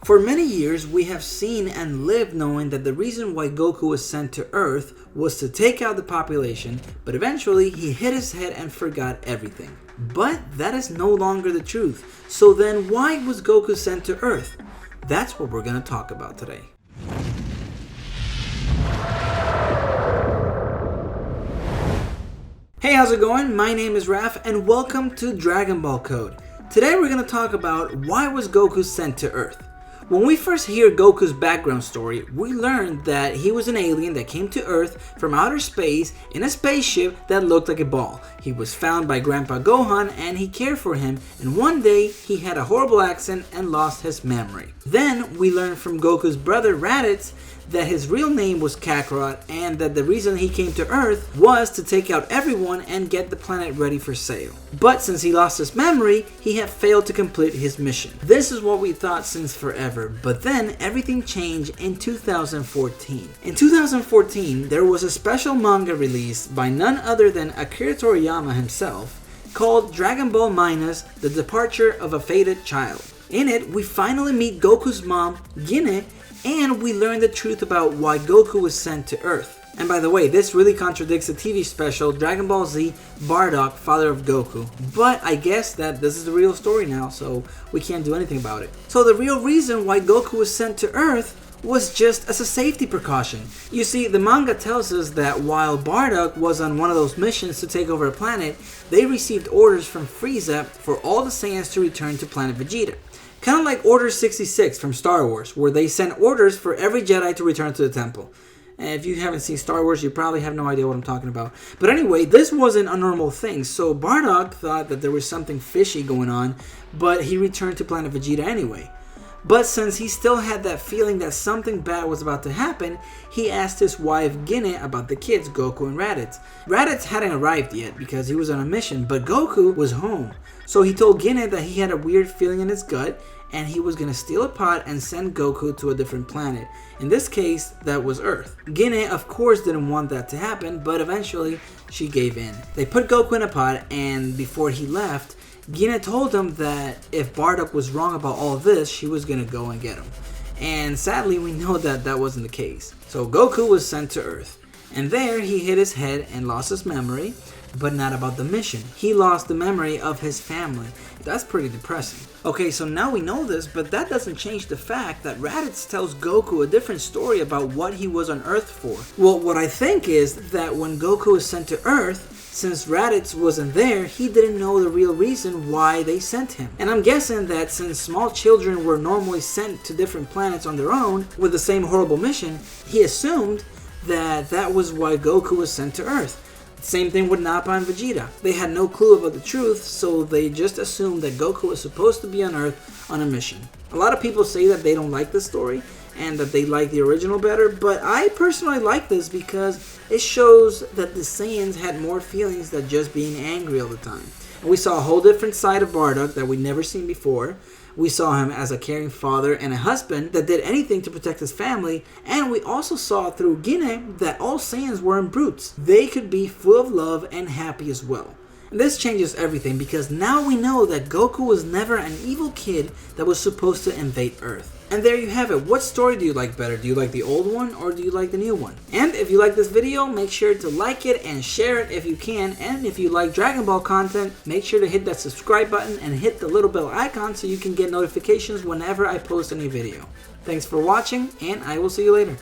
For many years, we have seen and lived knowing that the reason why Goku was sent to Earth was to take out the population, but eventually he hit his head and forgot everything. But that is no longer the truth. So then why was Goku sent to Earth? That's what we're going to talk about today. Hey, how's it going? My name is Raph and welcome to Dragon Ball Code. Today we're going to talk about why was Goku sent to Earth. When we first hear Goku's background story, we learned that he was an alien that came to Earth from outer space in a spaceship that looked like a ball. He was found by Grandpa Gohan and he cared for him, and one day he had a horrible accident and lost his memory. Then we learned from Goku's brother Raditz that his real name was Kakarot and that the reason he came to Earth was to take out everyone and get the planet ready for sale. But since he lost his memory, he had failed to complete his mission. This is what we thought since forever, but then everything changed in 2014. In 2014, there was a special manga released by none other than Akira Toriyama himself called Dragon Ball Minus: The Departure of a Fated Child. In it, we finally meet Goku's mom, Gine, and we learn the truth about why Goku was sent to Earth. And by the way, this really contradicts the TV special Dragon Ball Z Bardock, Father of Goku. But I guess that this is the real story now, so we can't do anything about it. So the real reason why Goku was sent to Earth was just as a safety precaution. You see, the manga tells us that while Bardock was on one of those missions to take over a planet, they received orders from Frieza for all the Saiyans to return to planet Vegeta. Kind of like Order 66 from Star Wars, where they sent orders for every Jedi to return to the temple. And if you haven't seen Star Wars, you probably have no idea what I'm talking about. But anyway, this wasn't a normal thing, so Bardock thought that there was something fishy going on, but he returned to planet Vegeta anyway. But since he still had that feeling that something bad was about to happen, he asked his wife Gine about the kids, Goku and Raditz. Raditz hadn't arrived yet because he was on a mission, but Goku was home. So he told Gine that he had a weird feeling in his gut and he was going to steal a pot and send Goku to a different planet. In this case, that was Earth. Gine, of course, didn't want that to happen, but eventually she gave in. They put Goku in a pot, and before he left, Gine told him that if Bardock was wrong about all this, she was going to go and get him. And sadly, we know that that wasn't the case. So Goku was sent to Earth. And there, he hit his head and lost his memory, but not about the mission. He lost the memory of his family. That's pretty depressing. Okay, so now we know this, but that doesn't change the fact that Raditz tells Goku a different story about what he was on Earth for. Well, what I think is that when Goku was sent to Earth, since Raditz wasn't there, he didn't know the real reason why they sent him. And I'm guessing that since small children were normally sent to different planets on their own with the same horrible mission, he assumed that that was why Goku was sent to Earth. Same thing with Nappa and Vegeta. They had no clue about the truth, so they just assumed that Goku was supposed to be on Earth on a mission. A lot of people say that they don't like this story and that they like the original better, but I personally like this because it shows that the Saiyans had more feelings than just being angry all the time. And we saw a whole different side of Bardock that we'd never seen before. We saw him as a caring father and a husband that did anything to protect his family, and we also saw through Gine that all Saiyans weren't brutes. They could be full of love and happy as well. And this changes everything because now we know that Goku was never an evil kid that was supposed to invade Earth. And there you have it. What story do you like better? Do you like the old one or do you like the new one? And if you like this video, make sure to like it and share it if you can. And if you like Dragon Ball content, make sure to hit that subscribe button and hit the little bell icon so you can get notifications whenever I post a new video. Thanks for watching, and I will see you later.